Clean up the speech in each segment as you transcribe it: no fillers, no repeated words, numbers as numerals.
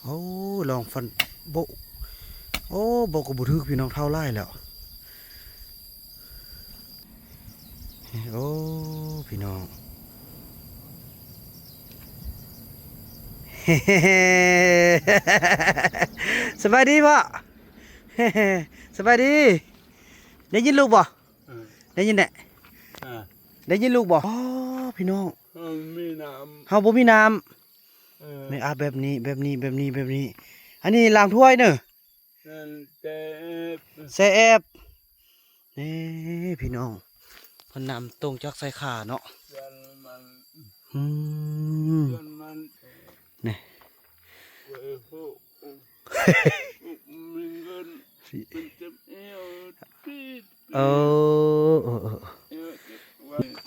โอ้ลองฟันโบโอ้โบกบุทึกพี่น้องเท่าไล่แล้วโอ้พี่น้องสบายดีป่ะสบายดีได้ยินลูกบ่ได้ยินแหละได้ยินลูกบ่อ๋อพี่น้องมีน้ำเฮาบ่มีน้ำไม่อาแบบนี้อันนี้ล้างถ้วยเนอะแซ่บนี่พี่น้องเพิ่นนำตรงจากใส่ขาเนาะนี่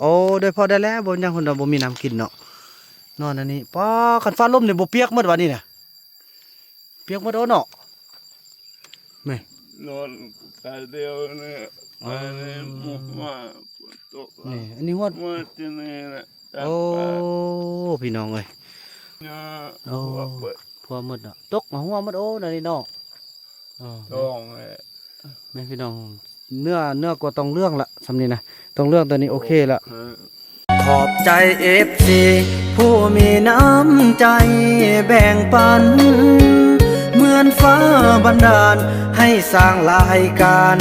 โอ้โดยพอได้แล้วบ่ยังคนเราบ่มีน้ำกินเนาะนอนอันนี้ป้าคันฟ้าลมเนี่ยบ่เปียกหมดวันนี้น่ะเปียกหมดโอ้เนาะแม่นอนแต่เดียวเนี่ยไปเลยมุกมาฝนตกนี่อันนี้ฮอดมาที่นี่แหละโอ้พี่น้องเอ้ยโอ้พัวหมดเนาะตกมาหัวหมดโอ้นั่นนี่เนาะต้องเลยแม่พี่น้องเนื้อก็ต้องเรื่องละสำนี้นะต้องเรื่องตัวนี้โอเคละขอบใจFCผู้มีน้ำใจแบ่งปันเหมือนฟ้าบันดาลให้สร้างรายการ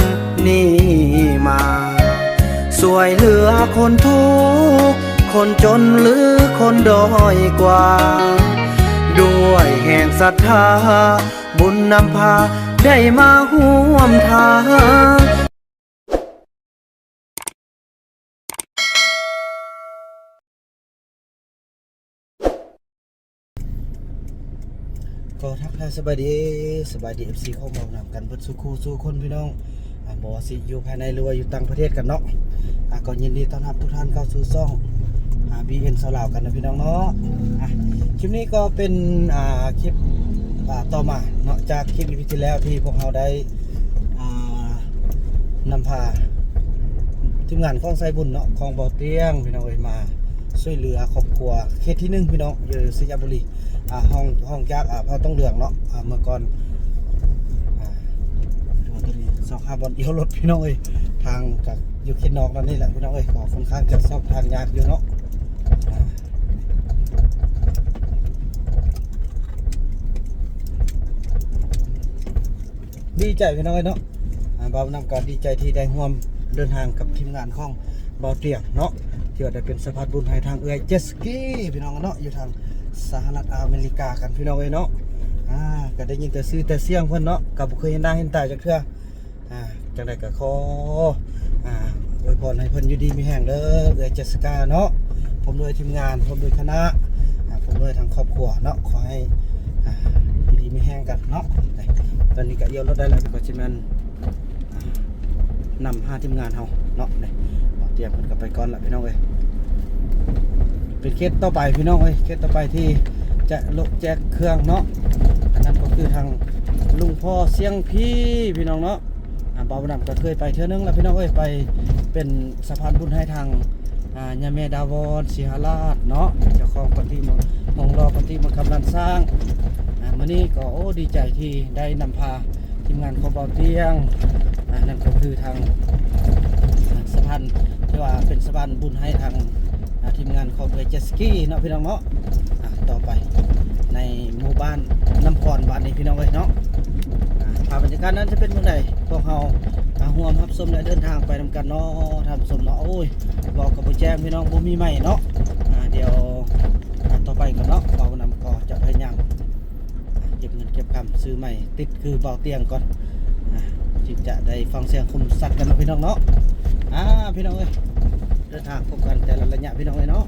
นี้มาสวยเหลือคนทุกข์คนจนหรือคนด้อยกว่าด้วยแห่งศรัทธาบุญนำพาได้มาห่วมทางก็ทักทายสบายดีFC เข้ามานำกันเพื่อสู้คู่สู้คนพี่น้องบอกว่าสิอยู่ภายในหรือว่าอยู่ต่างประเทศกันเนาะก็ยินดีต้อนรับทุกท่านเข้าสู่ช่องBN สาวลาวกันนะพี่น้องเนาะคลิปนี้ก็เป็นคลิปต่อมาเนาะจากคลิปที่แล้วที่พวกเราได้นำพาทีมงานของไซบุญเนาะของบ่อเตียงพี่น้องเอ้ยมาช่วยเหลือครอบครัวเขตที่1พี่น้องอยู่สยามบุรีห้องจากพอต้องเดืองเนาะเมื่อก่อนตัวนี้25บอลเดียวรถพี่น้องเอ้ยทางจากอยู่เขตนอกนั่นนี่แหละพี่น้องเอ้ยก็ค่อนข้างจะซอกทางยากอยู่เนาะดีใจพี่น้องเนาะบ่าวนำการดีใจที่ได้ร่วมเดินทางกับทีมงานของบ่าวเตียงเนาะที่ว่าได้เป็นสะพานบุญให้ทางเอื้อยเจสกี้พี่น้องเนาะอยู่ทางสหรัฐอเมริกากันพี่น้องเนาะก็ได้ยินแต่ซื้อแต่เสียงเพิ่นเนาะก็บ่เคยเห็นหน้าเห็นตาจักเทื่อจังได๋ก็ขออวยพรให้เพิ่นอยู่ดีมีแรงเด้อเอื้อยเจสก้าเนาะผมด้วยทีมงานผมด้วยคณะผมด้วยทางครอบครัวเนาะขอให้อยู่ดีมีแรงกันเนาะตอนนี้ก็เอี่ยวรถได้แล้วก็สิแม่นนำ5ทีมงานเฮาเนาะนี่เตรียมเพิ่นก็ไปก่อนละพี่น้องเอ้ยเป็นเคสต่อไปพี่น้องเอ้ยเคสต่อไปที่จะลกแจกเครื่องเนาะอันนั้นก็คือทางลุงพ่อเสียงพี่น้องเนาะบ่าวนำก็เคยไปเทื่อนึงแล้วพี่น้องเอ้ยไปเป็นสะพานบุญให้ทางยาแม่ดาวอนสิหราชเนาะเจ้าของปฏิมองรอปฏิมากำลังสร้างมื้อนี้ก็โอ้ดีใจที่ได้นำพาทีมงานของบ่าวเตียงนั่นก็คือทางสะพานที่ว่าเป็นสะพานบุญให้ทางทีมงานของเจสกี้เนาะพี่น้องเนาะต่อไปในหมู่บ้านน้ำพรบ้านนี้พี่น้องเลยเนาะภาพบรรยากาศนั้นจะเป็นเมื่อใดพวกเราห่วมรับชมและเดินทางไปนำกันเนาะท่านผู้ชมเนาะโอ้ยบอกกับผู้แจ้งพี่น้องบ่มีใหม่เนาะเดี๋ยวต่อไปกันเนาะเรานำก็จะพยายามเก็บเงินเก็บคำซื้อใหม่ติดคือเบาเตียงก่อนจึงจะได้ฟังเสียงคมสัตว์กันนะพี่น้องเนาะพี่น้องเอ้ยเดินทางพบกันแต่ละระยะพี่น้องเอ้ยเนาะ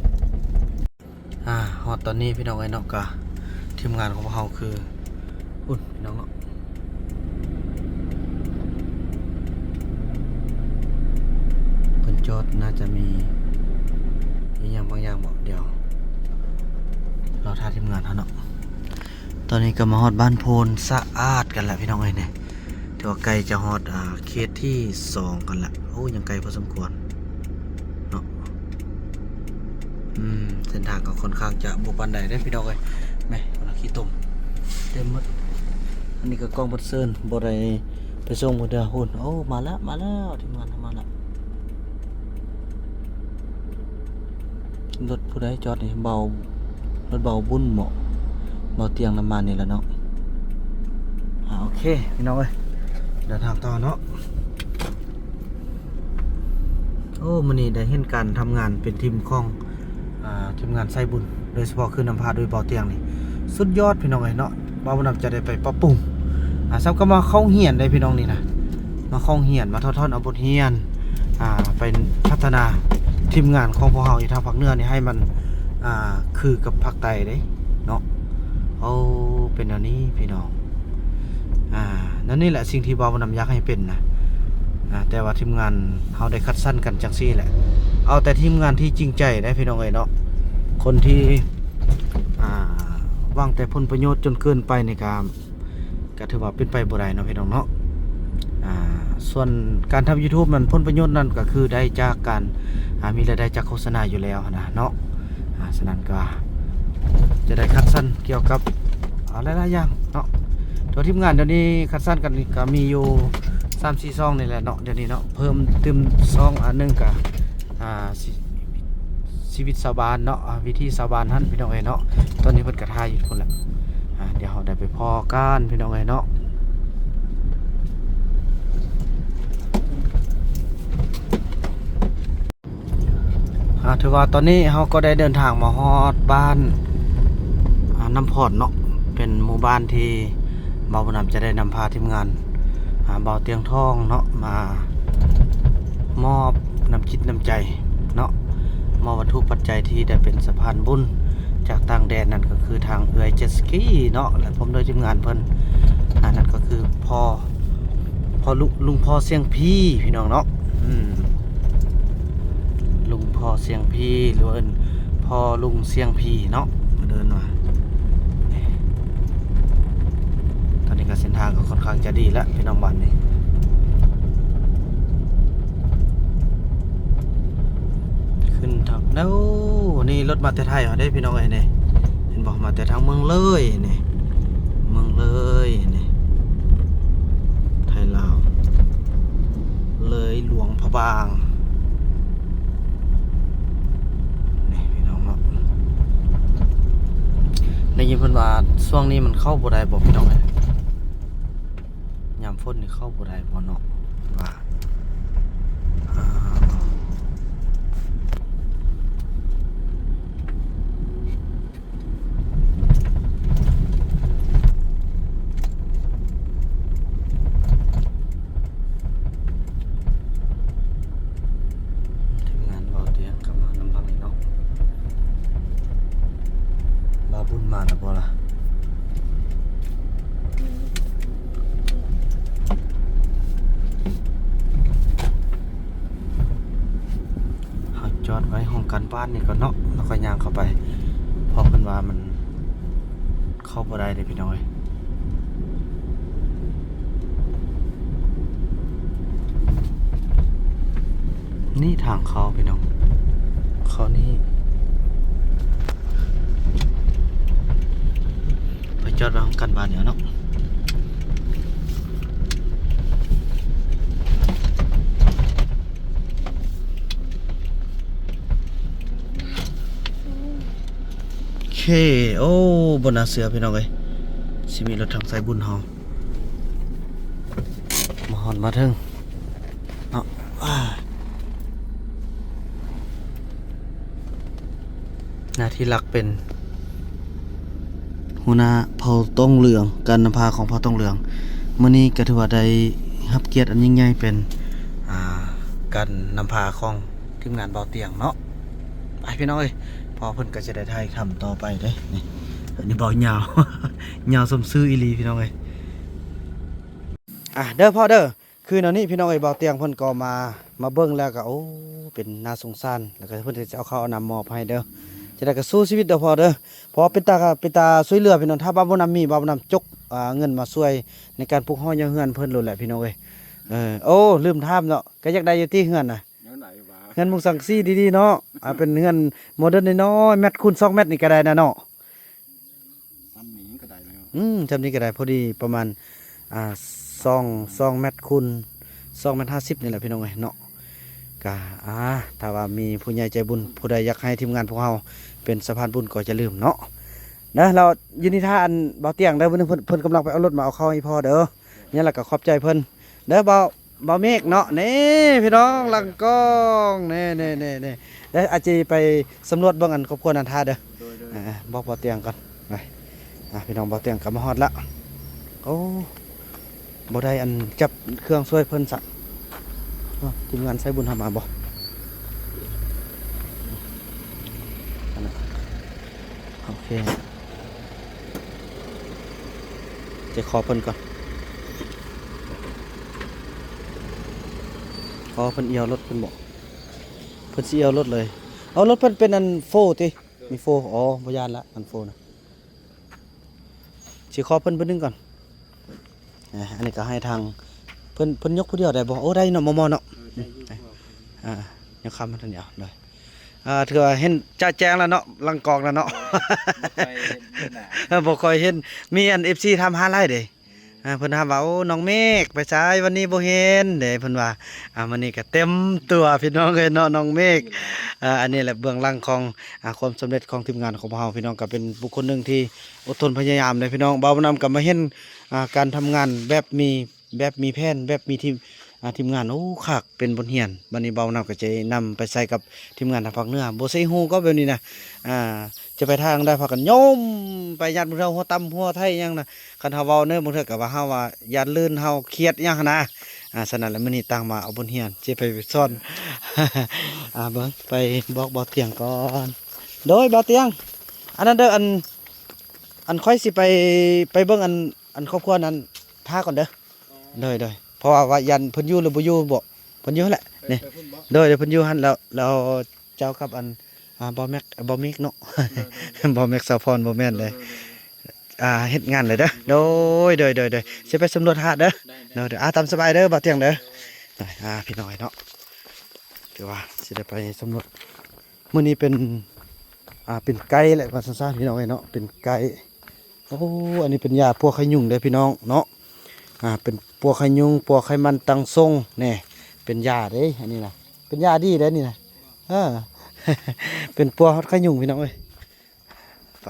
ฮอดตอนนี้พี่น้องเอ้ยเนาะก็ทีมงานของเราคืออุ่นพี่น้องเนาะเพิ่นจอดน่าจะมีอย่างบางอย่างบอกเดี๋ยวเราท่าทีมงานเขาเนาะตอนนี้ก็มาฮอดบ้านโพนสะอาดกันแหละพี่น้องเอ้ยเนี่ยถือว่าไกลจะฮอดเขตที่2กันละโอ้ยังไกลพอสมควรเนาะเส้นทางก็ค่อนข้างจะบุปผาใดได้พี่น้องเอ้ยแม่ขี้ตุ่มเต็ม ต็มหมดอันนี้ก็กล้องบัดเซินบ่ได้ไปส่งบ่ได้หุ่นโอ้มาแล้วทีมงานทำมาแล้วรถผู้ใดจอดนี่เบารถเบาบุญเหมาะเบาเตียงน้ำมันนี่แหละเนาะโอเคพี่น้องเอ้ยเดินทางต่อเนาะโอ้มื้อนี้ได้เห็นการทำงานเป็นทีมของทีมงานไส้บุญโดยเฉพาะคือนำพาโดยเบาเตียงนี่สุดยอดพี่น้องเอ้ยเนาะบ่าวบุญนำจะได้ไปปรับปรุงซ้ำก็มาเข้าเฮียนได้พี่น้องนี่นะมาเข้าเฮียนมาทอดเอาบทเฮียนไปพัฒนาทีมงานของพวกเราอยู่ทางภาคเหนือนี่ให้มันคือกับภาคใต้เด้เนาะเอาเป็นอันนี้พี่น้องนั่นนี่แหละสิ่งที่บ่าวบุญนำอยากให้เป็นนะแต่ว่าทีมงานเราได้คัดสั้นกันจังซี่แหละเอาแต่ทีมงานที่จริงใจได้พี่น้องเอ้ยเนาะคนที่วางแต่ผลประโยชน์จนเกินไปในการก็ถือว่าเป็นไปบ่ได้เนาะพี่น้องเนาะส่วนการทำ YouTube มันผลประโยชน์นั่นก็คือได้จากการมีรายได้จากโฆษณาอยู่แล้วนะเนาะฉะนั้นก็จะได้คัดสั้นเกี่ยวกับหลายๆอย่างเนาะตัวทีมงานเดี๋ยวนี้คัดสั้นกันก็มีอยู่3-4 ซองนี่แหละเนาะเดี๋ยวนี้เนาะเพิ่มเติมซองอันนึงก็ชีวิตชาวบ้านเนาะวิธีชาวบ้านท่านพี่น้องเอ้ยเนาะตอนนี้เพิ่นกระทายอยู่พุ่นแหละเดี๋ยวเราได้ไปพอกันพี่น้องเอ้ยเนาะถือว่าตอนนี้เราก็ได้เดินทางมาฮอดบ้านน้ำพอดเนาะเป็นหมู่บ้านที่บ่าวบุญนำจะได้นำพาทีมงานบ่าวเตียงทองเนาะมามอบน้ำจิตน้ำใจเนาะมอบวัตถุปัจจัยที่ได้เป็นสะพานบุญจากต่างแดนนั่นก็คือทางเรือเจ็ตสกีเนาะและผมโดยทีมงานเพิ่นนั่นก็คือพ่อลุงพ่อเสียงพี่พี่น้องเนาะลุงพ่อเสียงพี่หรือว่าพ่อลุงเสียงพี่เนาะมาเดินมาตอนนี้ก็เส้นทางก็ค่อนข้างจะดีแล้วพี่น้องบ้านนี้ขึ้นทางแล้วนี่รถมาแต่ไทยเหรอได้พี่น้องไอ้เนี่ยเห็นบอกมาแต่ทางเมืองเลยนี่เมืองเลยนี่ไทยลาวเลยหลวงพระบางนี่พี่น้องเนาะในยินเพิ่นว่าช่วงนี้มันเข้าบ่ได้บอกพี่น้องไอ้ยามฝนนี่เข้าบ่ได้บ่เนาะว่าทีมงานเบาเตียงกลับมาน้ำพังนี่เนาะบ่าวบุญมาแล้วบ่ล่ะจอดไว้ห้องการบ้านนี่ก็เนาะแล้วก็ย่างเข้าไปเพราะเพิ่นว่ามันเข้าบ่ได้เด้พี่น้องเอ้ยนี่ทางเข้าพี่น้องเข้านี่ไปจอดไว้ห้องการบ้านเนี่ยเนาะโอเคโอ้บนนาเสือพี่น้องเอ้ยสิมีรถทางสายบุญเฮามาฮอดมาถึงเนาะหน้าที่หลักเป็นหัวหน้าเผ่าต้องเหลืองการนำพาของเผ่าต้องเหลืองมื้อนี้ก็ถือว่าได้รับเกียรติอันยิ่งใหญ่เป็นการนำพาของทีมงานเบาเตียงเนาะไปพี่น้องเอ้ยพอเพิ่นก็จะได้ถ่ายทำต่อไปเด้นี่อันนี้เบายาว ยาวสมซื่ออีหลีพี่น้องเอ้ยเด้อพ่อเด้อคือแนวนี้พี่น้องเอ้ยเบาเตียงเพิ่นก็มาเบิ่งแล้วก็โอ้เป็นน่าสงสารแล้วก็เพิ่นจะเอาข้าวเอาน้ำมอบให้เด้อจะได้ก็สู้ชีวิตเด้อพ่อเด้อเพราะเป็นตาช่วยเหลือพี่น้องถ้าบ่าวบ่นำมีบ่าวบ่นำจกเงินมาช่วยในการปลูกฮ้อยังเฮือนเพิ่นโลดแหละพี่น้องเอ้ยโอ้ลืมถามเนาะก็อยากได้อยู่ที่เฮือนน่ะเฮือนมุงสังซี่ดีๆเนาะเป็นเฮือนโมเดิร์นน้อยๆเมตรคูณ2 เมตรนี่ก็ได้นะเนาะ ซ้ำหมีก็ได้ จำนี้ก็ได้พอดีประมาณ2 เมตรคูณ2 เมตร 50นี่แหละพี่น้องเอ้ยเนาะก็ถ้าว่ามีผู้ใหญ่ใจบุญผู้ใดอยากให้ทีมงานพวกเราเป็นสะพานบุญก็จะลืมเนาะนะเรายินดีท่าอันเบาเตียงเด้อเพิ่นกำลังไปเอารถมาเอาเข้าให้พ่อเด้อนี่แหละก็ขอบใจเพิ่นเด้อเบาเมฆเนาะนี่พี่น้องหลังกล้องนี่เด้ออาจจะไปสำรวจเบิ่งอันครอบครัวนันทาเด้อบอกเบาเตียงก่อนไปพี่น้องเบาเตียงกลับมาฮอดละโอ้บ่ได้อันจับเครื่องช่วยเพิ่นสักทีมงานใช้บุญทำมาบ่โอเคจะขอเพิ่นก่อนขอเพิ่นเอียวรถเพิ่นบอกเพิ่นสิเอียวรถเลยเอารถเพิ่นเป็นอันโฟติมีโฟอ๋อบ่ยานละอันโฟนะสิขอเพิ่นนึงก่อนอันนี้ก็ให้ทางเพิ่นยกผู้เดียวได้บ่โอ้ได้เนาะมอเนาะยังคำมันทันเดียวเลยถือว่าเห็นจ่าแจ้งแล้วเนาะลังกองแล้วเนาะบ่ค่อยเห็นมีอัน FC ทำ5ไร่เด้เพิ่นถามว่าโอ้น้องเมฆไปซ้ายวันนี้บ่เห็นเด้เพิ่นว่าวันนี้ก็เต็มตัวพี่น้องเอ้ยเนาะน้องเมฆอันนี้แหละเบื้องหลังของความสำเร็จของทีมงานของเราพี่น้องก็เป็นบุคคลหนึงที่อดทนพยายามเลยพี่น้องบ่าวนำก็มาเห็นการทำงานแบบมีแผนแบบมีทีมงานโอ้คักเป็นบทเรียนบัดนี้เบานำก็จะนำไปใส่กับทีมงานทางภาคเหนือบ่ใส่ฮู้ก็แบบนี้นะจะไปทางได้พากันโยมไปญาติมื้อเฮาหัวตำหัวไทยหยังนะคันเฮาเว้าเด้อบางเทื่อก็ว่าเฮาว่าญาติลื่นเฮาเครียดหยังหั้นนะฉะนั้นแล้วมื้อนี้ต่างมาเอาบทเรียนสิไปซ่อน เบิ่งไปบอกบ่เตียงก่อนโดยบ่เตียงอันนั้นเด้ออันค่อยสิไปเบิ่งอันครอบครัวนั้นพาก่อนเด้อโดยเพราะว่ายันเพิ่นอยู่หรือบ่อยู่บ่เพิ่นอยู่แหละนี่เดี๋ยวเพิ่นอยู่หั่นแล้วเจ้ากับอันบ่แม็กเนาะ บ่แม็กสาวพรบ่แม่นเลยเฮ็ดงานเลยเด้อโดยสิไปสำรวจหาดเด้อเดี๋ยวตามสบายเด้อบ่เที่ยงเด้อพี่น้อยเนาะถือว่าสิได้ไปสำรวจมื้อนี้เป็นไก่แหละว่าซั่นๆพี่น้องเนาะเป็นไก่โอ้อันนี้เป็นยาพวกไข้ยุงเด้อพี่น้องเนาะเป็นปัวไข่ยุงปัวไข่มันตังทรงเนี่ยเป็นยาเด้อันนี้นะเป็นยาดีเด้นี่นะเป็นปัวไข่ยุงพี่น้องเอ้ยไป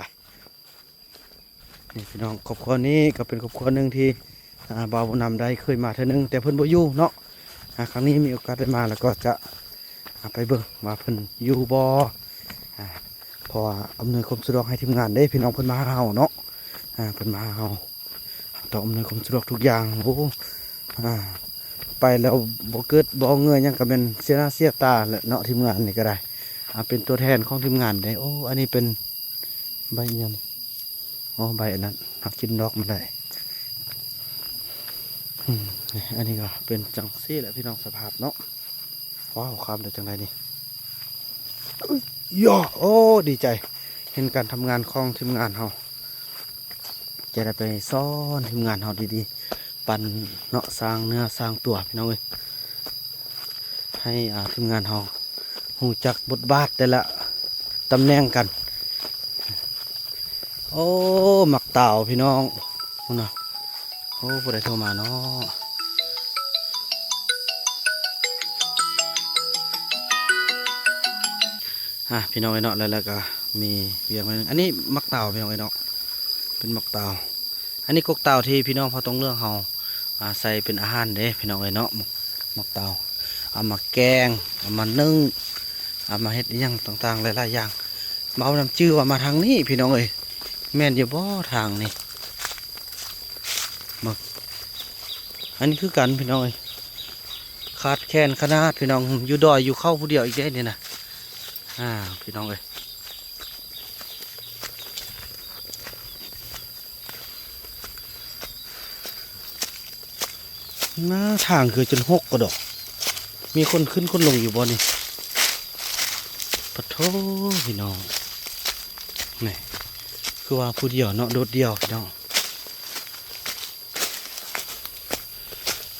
นี่พี่น้องครอบครัวนี้ก็เป็นครอบครัวหนึ่งที่บ่าวนำได้เคยมาเท่านึงแต่เพิ่นบ่อยู่เนาะครั้งนี้มีโอกาสได้มาแล้วก็จะไปเบิ่งว่าเพิ่นอยู่บ่เพราะว่าอำนวยความสะดวกให้ทีมงานได้พี่น้องเพิ่นมาหาเฮาเนาะเพิ่นมาหาเฮาต้องอำนวยความสะดวกทุกอย่างโอ้ไปแล้วบ่เกิดบ่เงยยังก็เป็นเสียหน้าเสียตาแหละเนาะทีมงานนี่ก็ได้เป็นตัวแทนของทีมงานได้โอ้อันนี้เป็นใบยันใบอันนั้นหักกินดอกมันได้อันนี้ก็เป็นจังซี่แหละพี่น้องสภาพเนาะว้าวความเด็ดจังไรนี่ย่อโอ้ดีใจเห็นการทำงานของทีมงานเฮาจะได้ไปซ่อนทีมงานเฮาดีๆปั่นเนาะสร้างเนื้อสร้างตัวพี่น้องเอ้ยให้ทีมงานเฮาหูจักบทบาทแต่ละตำแหน่งกันโอ้หมักเต่าพี่น้องนะโอ้ผู้ใดโทรมาเนาะพี่น้องไอ้เนาะแล้วก็มีเวียงไว้นึงอันนี้หมักเต่าพี่น้องไอ้เนาะเป็นหมักเต่าอันนี้กกเต่าที่พี่น้องพอต้องเลือกเฮาใส่เป็นอาหารเด้พี่น้องไอ้เนาะหมักเต่าเอามาแกงเอามานึ่งเอามาเฮ็ดอย่างต่างๆหลายๆอย่างมาเอาน้ำจืดว่ามาทางนี้พี่น้องเอ้ยแม่นอยู่บ่ทางนี้มาอันนี้คือกันพี่น้องเอ้ยขาดแคลนขนาดพี่น้องอยู่ดอยอยู่เข้าผู้เดียวอีกได้เนี่ยนะพี่น้องเอ้ยหน้าทางคือจนหกกระดอกมีคนขึ้นคนลงอยู่บ่นี่ปะโถพี่น้องนี่คือว่าผู้เดียวเนาะโดดเดียวพี่น้อง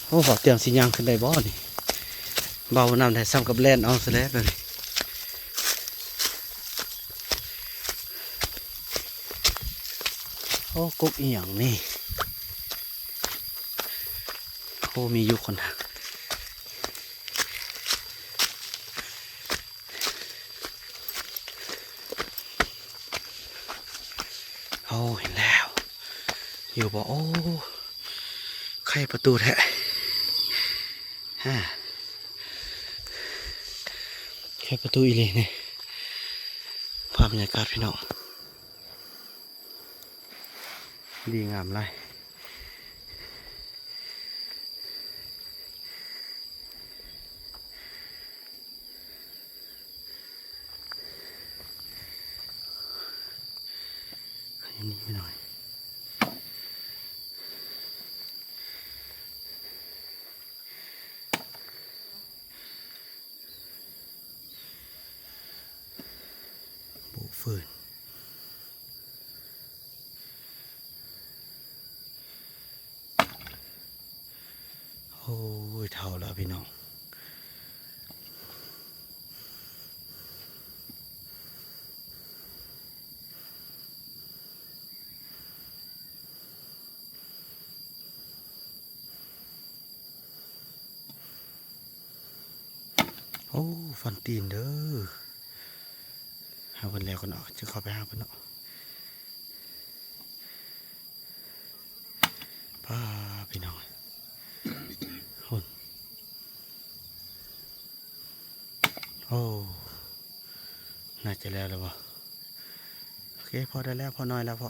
โอ้เตียงสียางขึ้นได้บ่นี่เบาน้ำได้ซ้ำกับแล่นเอาซะแล้วเลย โอ้กบอีหยังนี่โอ้มีอยู่คนทางโอ้เห็นแล้วอยู่บ่โอ้ใครประตูแท้ฮะแค่ประตูอีเลยนี่ภาพบรรยากาศพี่น้องดีงามเลยอันนี้ไม่หน่อยบุฟืนโอ้ยเท่าแล้วพี่น้องโอ้ฟันตีนเด้อหาคนแล้วกันเนาะจะเข้าไปหาคนเนาะป้าพี่น้องคนโอ้น่าจะแล้ววะโอเคพอได้แล้วพอน้อยแล้วพอ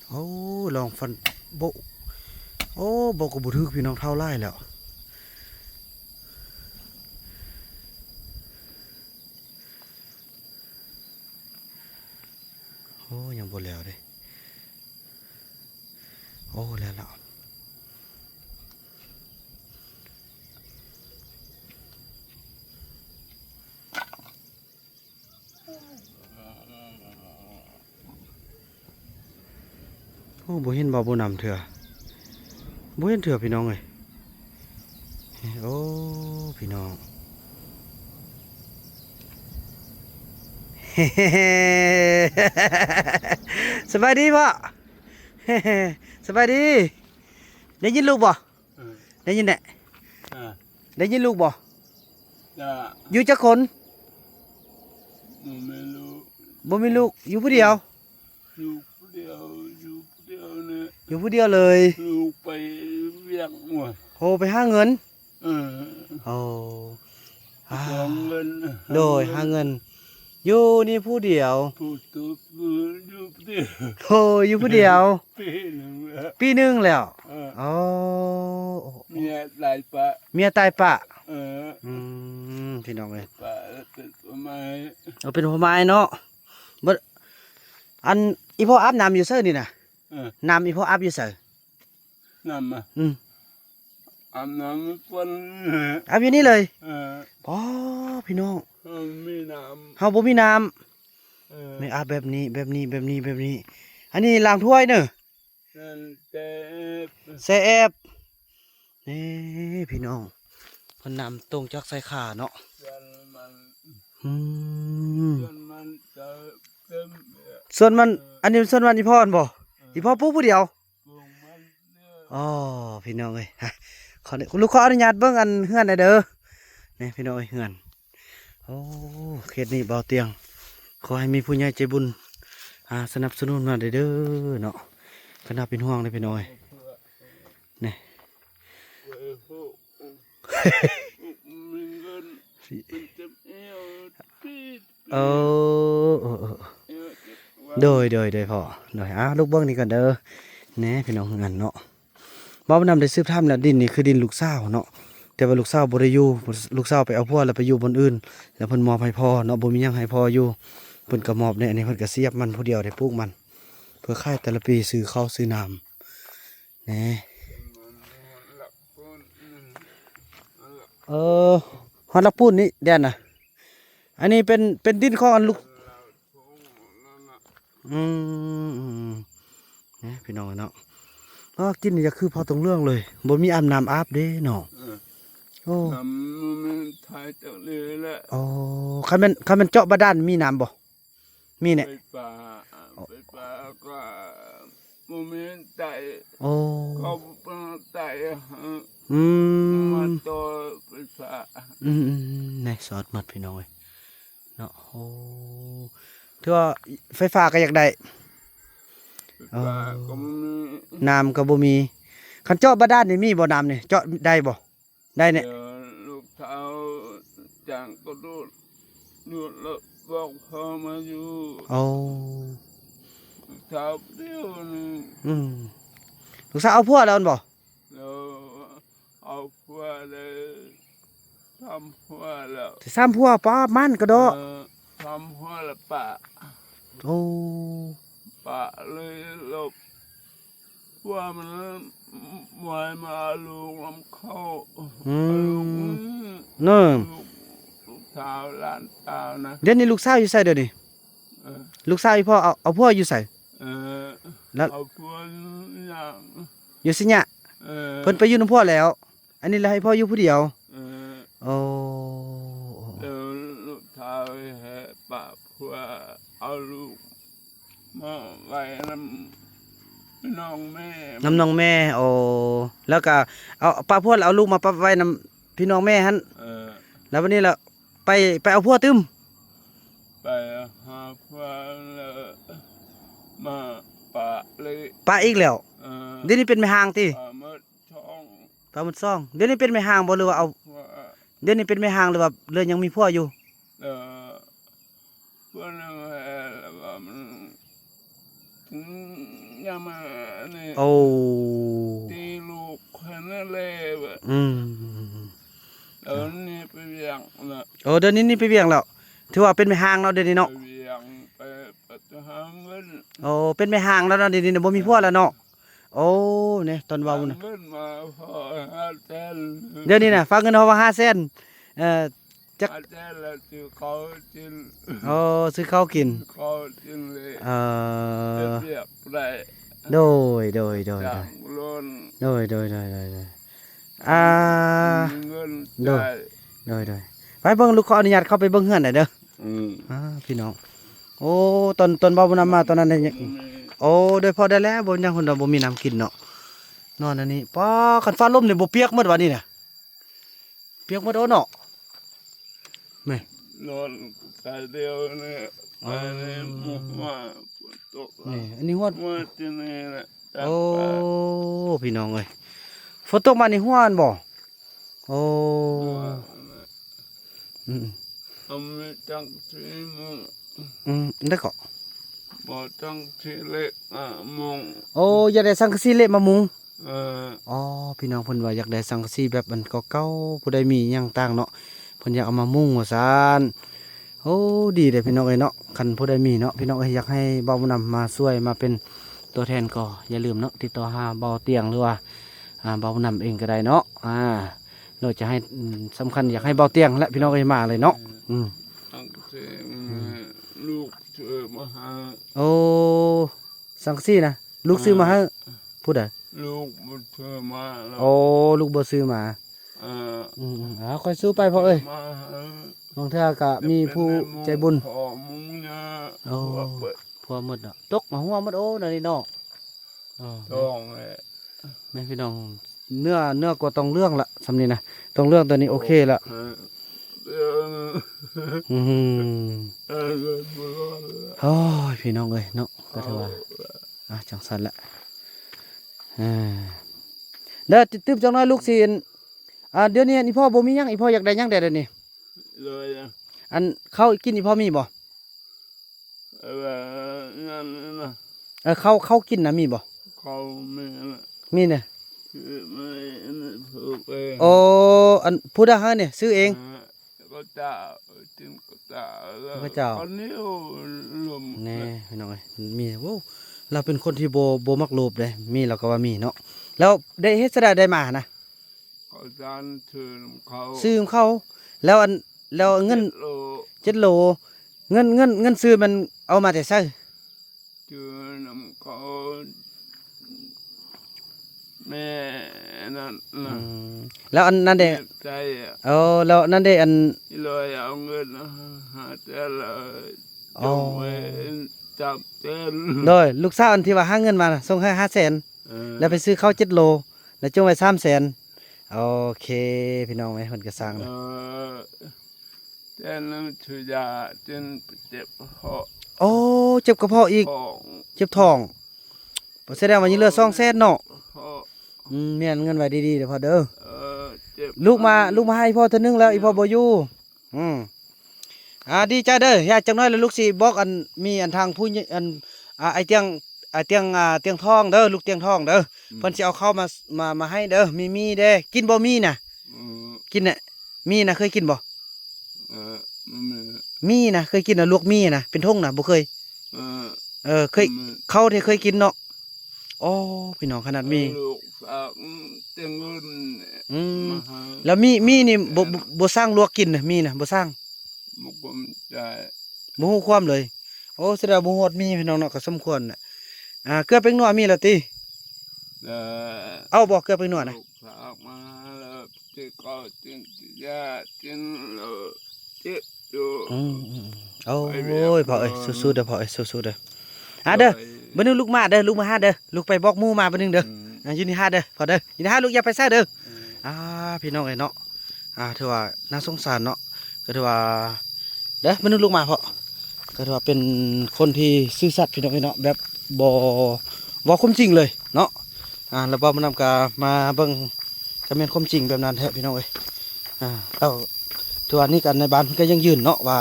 โอ้ลองฟันโบโอ้โบกบุทึกพี่น้องเท่าไล่แล้วโอ้ยังบ่แล้วเลยโอ้แล้วแล้วโอ้บ่เห็นบ่บ่นำเถื่อบ่เห็นเถื่อพี่น้องเลยโอ้พี่น้อง สบายดีพ่อ สบายดีได้ยินลูกบ่ได้ยินแหละได้ยินลูกบ่อยู่จักคนไม่รู้ บ่มีลูกอยู่ผู้เดียว อยู่ผู้เดียวเนี่ย อยู่ผู้เดียวเลย ลูกไปเวียงหมด โหไปหาเงิน เออ โอ้อ่า หาเงิน โดยหาเงินอยู่นี่ผู้เดียว พูดตัวอยู่ผู้เดียว โหอยู่ผู้เดียว ปีหนึ่งแล้ว ปีหนึงแล้ว เออ โอ้ เมียหลายปะ เมียตายปะ เออ พี่น้องเลย ปะเป็นต้นไม้ เอาเป็นหัวไม้เนาะบ่อันอีพ่ออาบน้ำอยู่เซ่อนี่น่ะ เออ น้ำอีพ่ออาบอยู่เซ่อ น้ำมา อืม อาบน้ำคน อาบอยู่นี่เลย เออ อ๋อพี่น้อง มีน้ เฮาบ่มีน้ ำเออ ำไม่อาบแบบนี้แบบนี้แบบนี้แบบนี้ อันนี้ล้างถ้วยเนอะ นั่นแต่ แซ่บนี่พี่น้องเพิ่นนำตรงจากใส่ขาเนาะ ยันมัน อืม ยันมันจะเต็ม ส่วนมันอันนี้ส่วนมันอีพ่ออันบ่อีพ่อปลูกผู้เดียว กงมันเนี่ย อ๋อพี่น้องเอ้ยฮะลูกขออนุญาตเบิ่งอันเฮือนหน่อยเด้อนี่พี่น้องเอ้ยเฮือนโอ้เขตนี้เบาเตียงขอให้มีผู้ใหญ่ใจบุญสนับสนุนมาเด้อเนาะก็น่าเป็นห่วงเลยพี่น้องเอ้ยนี่ เว้ยพวกมีเงินเป็นเต็มเอวปีด เออ เอวเจ็บว่า โดยพ่อโดยลูกเบิ้งนี่กันเด้อแหน่พี่น้องเงินเนาะบ่าวนำได้ซื้อถ้ำแล้วดินนี่คือดินลูกสาวเนาะแต่ว่าลูกสาวบ่ได้อยู่ลูกสาวไปเอาพัวแล้วไปอยู่บนอื่นแล้วเพิ่นมอบให้พ่อเนาะบ่มีหยังให้พ่ออยู่เพิ่นก็มอบเนี่ยอันนี้เพิ่นก็เสียบมันผู้เดียวได้ปลูกมัน เพื่อขายแต่ละปีซื้อข้าวซื้อน้ำแหน่ หลักคนหลัก ฮอดลักปูนนี่แดนน่ะอันนี้เป็นดินของอันลูก เราทงนั่นน่ะ นี่พี่น้องเนาะกินนี่จะคือพอตรงเรื่องเลยบ่มีอาบน้ำอาบเด้เนาะ เออ โอ้ น้ำมันไทยจังเลยแหละ โอ้คันมันเจาะบาดาลมีน้ำบ่มีเนี่ย ไปป่าก็โมเมนต์ใจ โอ้ เขาเป็นใจ อืม มาต่อไปป่า ในซอสหมดพี่น้องเว้ยเนาะโอ้ถือว่าไฟฟ้าก็อยากได้ ไปป่าก็มี น้ำก็บ่มีคันเจาะบาดาลนี่มีบ่น้ำนี่เจาะได้บ่ได้เนี่ย เดี๋ยวลูกเท้าจางก็ดูดแล้วบอกพ่อมาอยู่ โอ้ ลูกเท้าเดียวนึง ลูกสาวเอาพัวแล้วนั่นบ่ แล้วเอาพัวเลยทำพัวแล้ว สิซ้ำพัวป้ามันก็ดอก ทำพัวแล้วป่า โอ้ ป่าเลยหลบว่ามันวายมาลูกลำเข้า ลูก เนิ่ม ลูกสาวหลานสาวนะ เดี๋ยวนี้ลูกสาวอยู่ไสเดี๋ยวนี้ เออ ลูกสาวอีพ่อเอาพัวอยู่ไส เออ แล้ว เอาพวกอย่าง อยู่สิเนี่ย เออ เพิ่นไปอยู่นำพ่อแล้ว อันนี้เราให้พ่ออยู่ผู้เดียว เออ โอ้ เดี๋ยวลูกสาวให้ป่าพัวเอาลูกมาไว้น้องแม่ น้ำน้องแม่โอ้แล้วก็เอาป้าพัวแล้วเอาลูกมาปะไว้นำพี่น้องแม่หั่น เออ แล้ววันนี้เราไปเอาพัวตึม ไปหาพัวแล้วมาป่าเลย ป้าอีกแล้ว เออ เดี๋ยวนี้เป็นแม่ห้างติ ป่ามาช่อง ป้ามันซ่องเดี๋ยวนี้เป็นแม่ห้างบ่หรือว่าเอา พัว เดี๋ยวนี้เป็นแม่ห้างหรือว่าเลยยังมีพัวอยู่ เออพวกนั้นแล้วก็มันถึงยามมาเนี่ย โอ้ ตีลูกคนนั่นเลยแบบ อืม แล้วนี่ไปเวียงนะ โอ้เดี๋ยวนี้นี่ไปเวียงแล้วถือว่าเป็นแม่ห้างเนาะเดี๋ยวนี้ ไป เนาะ เวียงไปหาเงิน โอ้เป็นแม่ห้างแล้วเนาะเดี๋ยวนี้บ่มีพัวแล้วเนาะโอ้เนี่ยตอนเว้า หา น่ะ เงินมาพอหาแจน เดี๋ยวนี้น่ะฝากเงินเฮาว่า500,000จัก หาแจนแล้วจือเขาจิน โอ้ซื้อข้าวกิน เขาจินเลย เอ่อ เรียบได้ โดย จากล้น โดยอ่า มีเงิน โดย จ่าย โดยไปเบิ่งลูกขออนุญาตเข้าไปเบิ่งเฮือนหน่อยเด้อ อืม พี่น้องโอ้ตอนบ่นำมาตอนนั้นเนี่ยโอ้โดยพอได้แล้วบ่ยังคนเราบ่มีน้ำกินเนาะนอนอันนี้ป้าคันฟ้าลมนี่บ่เปียกหมดวันนี้น่ะเปียกหมดโอ้เนาะแม่ นอนแต่เดียวเนี่ยไปในหมู่บ้านฝนตก นี่อันนี้ฮอด ว่าที่นี่แหละจาก โอ้ ป่า พี่น้องเอ้ยฝนตกมานี่ฮ้อนบ่โอ้อืม เอาไม่จังที่มึง ได้ก็ บ่จังที่เล็กมง โอ้อยากได้สังกะสีเละมามุง เออ อ๋อพี่น้องเพิ่นว่าอยากได้สังกะสีแบบมันเก่าๆผู้ใดมีหยังต่างเนาะเพิ่นอยากเอามามุงว่าซั่นโอ้ดีเด้อพี่น้องเอ้ยเนาะคันผู้ใดมีเนาะพี่น้องเอ้ยอยากให้เบาบุญนำมาช่วยมาเป็นตัวแทนก็อย่าลืมเนาะติดต่อหาเบาเตียงหรือว่าเบาบุญนำเองก็ได้เนาะเราจะให้สำคัญอยากให้เบาเตียงและพี่น้องเอ้ยมาเลยเนาะจังที่ลูกช่วยมาหา โอ้สังกะสีนะลูกซื้อมาให้ผู้ใด ลูกมาช่วยมาแล้ว โอ้ลูกบ่ซื้อมา เออ ค่อยสู้ไปพ่อเอ้ย มาหา บางเทื่อก็มีผู้ใจบุญ พอมุงเนี่ย โอ้ ว่าเปิด พัวหมดเนาะตกมาหัวหมดโอ้นั่นนี่เนาะอ๋อ ท้องเลย แม่พี่น้องเนื้อก็ต้องเรื่องละสำนี้นะต้องเรื่องตัวนี้โอเคละ เดี๋ยว อืม เออเดี๋ยวบ่รอดแล้ว โอ้ยพี่น้องเอ้ยเนาะก็ถือว่าจังสันละเด้อตึบจังน้อยลูกศิลป์เดี๋ยวนี้อีพ่อบ่มีหยังอีพ่ออยากได้หยังแต่เดี๋ยวนี้ เลยนะ อันข้าวกินอีพ่อมีบ่ นั่นนะ ข้าวกินนะมีบ่ เขาไม่นะ มีเนี่ย คือไม่ถูกเอง โอ้อันผู้ใดหาเนี่ยซื้อเอง ก็จะจินก็จะแล้ว ก็เจ้า คนนี้ลม แน่พี่น้องเอ้ยมีโว้เราเป็นคนที่โบมักโลภเลยมีเราก็ว่ามีเนาะแล้วได้เฮ็ดซะได้มานะ เขาจานถือเขา ซื้อของเขาแล้วเงิน โล 7 โลเงินซื้อมันเอามาแต่ไส จือนำเขา แม่นั่น อื นะ มแล้วอันนั้นเด้ เจ็บใจอ่ะ เอาแล้วนั่นเด้อัน ที่เลยเอาเงินหาแต่ละจ อ๋อ งไว้จับเต้น โดยลูกสาวอันที่ว่าหาเงินมาน่ะส่งให้500,000แล้วไปซื้อข้าว7 โลแล้วจงไว้300,000โอเคพี่น้องไหมเพิ่นก็สร้างนะ เต้นน้ำชุยาจนเจ็บคอ โอ้เจ็บกระเพาะอีก ของ เจ็บท้องบ่แสดงว่ายังเหลือ200,000เนาะ คอ แม่นเงินไว้ดีๆเด้อพ่อเด้อ เจ็บ ลูกมาให้พ่อเทื่อนึงแล้วอีพ่อบ่อยู่ดีใจเด้ออยากจังน้อยแล้วลูกสิบอกอันมีอันทางผู้ใหญ่อันไอเตียงเตียงทองเด้อลูกเตียงทองเด้อเพิ่นสิเอาเข้าวมาให้เด้อมีเด้กินบ่มีน่ะกินน่ะมีน่ะเคยกินบ่มีน่ะเคยกินน่ะลวกมีน่ะเป็นทงน่ะบ่เคยเคยเข้าที่เคยกินเนาะโอ้พี่น้องขนาดมี ลูกฝากเตียงเงิน มาหา แล้วมีนี่บ่สร้างลวกกินน่ะมีน่ะบ่สร้าง มุกมใจ บ่ฮู้ความเลย โอ้แสดงว่าบ่ฮู้ว่ามีพี่น้องเนาะก็สมควรน่ะเกลือเป็งนัวมีแล้วติเอาบ่เกลือเป็งนัวน่ะ ลูกฝากมาแล้วจะก็จินยาจินเจ็บอยู่ โอ้ยพ่อเอ้ยสู้ๆเด้อพ่อเอ้ยสู้ๆเด้อเด้อบัดนึงลูกมาเด้อลูกมาหาเด้อลูกไปบอกหมู่มาบัดนึงเด้ออยู่นี่หาเด้อพ่อเด้ออยู่นี่หาลูกอย่าไปซ่าเด้อพี่น้องเอ้ยเนาะถือว่าน่าสงสารเนาะก็ถือว่าเด้อบัดนึงลูกมาพ่อก็ถือว่าเป็นคนที่ซื่อสัตย์พี่น้องเอ้ยเนาะแบบบ่ความจริงเลยเนาะแล้วบ่มานำกามาเบิ่งก็แม่นความจริงแบบนั้นแท้พี่น้องเอ้ยแล้วถือว่านี่กันในบ้านเพิ่นก็ยังยืนเนาะว่า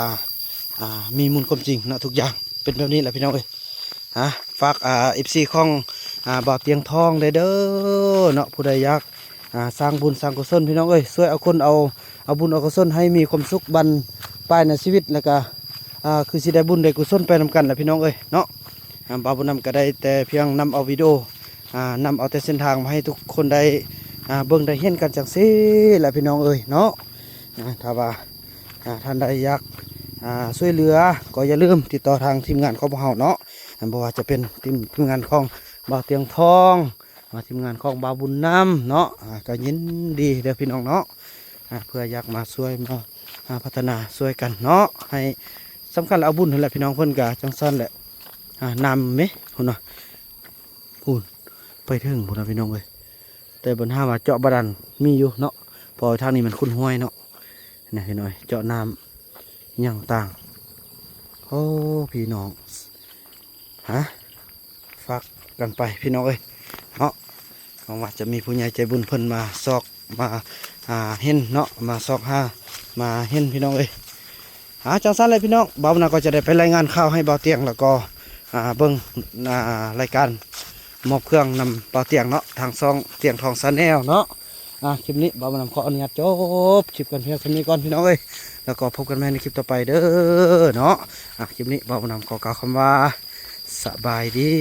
มีมูลความจริงเนาะทุกอย่างเป็นแบบนี้แหละพี่น้องเอ้ยฝากFC ของบ่าวเตียงทองได้เด้อเนาะผู้ใดอยากสร้างบุญสร้างกุศลพี่น้องเอ้ยช่วยเอาคนเอาบุญเอากุศลให้มีความสุขบันปลายในชีวิตแล้วก็คือสิได้บุญได้กุศลไปนำกันแหละพี่น้องเอ้ยเนาะบ่าวบุญนำก็ได้แต่เพียงนำเอาวิดีโอนำเอาแต่เส้นทางมาให้ทุกคนได้เบิ่งได้เห็นกันจังซี่แหละพี่น้องเอ้ยเนาะถ้าว่าท่านใดอยากช่วยเหลือก็อย่าลืมติดต่อทางทีมงานของพวกเราเนาะบ่ว่าจะเป็นทีมงานของบ่าวเตียงทองทีมงานของบ่าวบุญนำเนาะก็ยินดีเด้อพี่น้องเนาะเพื่ออยากมาช่วยมาพัฒนาช่วยกันเนาะให้สำคัญเอาบุญนั่นแหละพี่น้องเพิ่นก็จังซั่นแหละนำไหมพุ่นเนาะพุ่นไปถึงพุ่นนะพี่น้องเอ้ยแต่บนห้าว่าเจาะบาดาลมีอยู่เนาะพอทางนี้มันคุ้นห้วยเนาะนี่พี่น้อยเจาะน้ำอย่างต่างโอ้พี่น้องฝากกันไปพี่น้องเอ้ยเนาะหวังว่าจะมีผู้ใหญ่ใจบุญเพิ่นมาซอกมาเห็นเนาะมาซอกมาเห็นพี่น้องเอ้ยจังสั้นเลยพี่น้องบ่าวนาก็จะได้ไปรายงานข่าวให้บ่าวเตียงแล้วก็เบิ่งรายการมอบเครื่องนำบ่าวเตียงเนาะทางซองเตียงทองซาแนลเนาะคลิปนี้บ่าวนำขออนุญาตจบคลิปกันเพียงเท่านี้ก่อนพี่น้องเอ้ยแล้วก็พบกันใหม่ในคลิปต่อไปเด้อเนาะคลิปนี้บ่าวนำขอกล่าวคำว่าสบายดี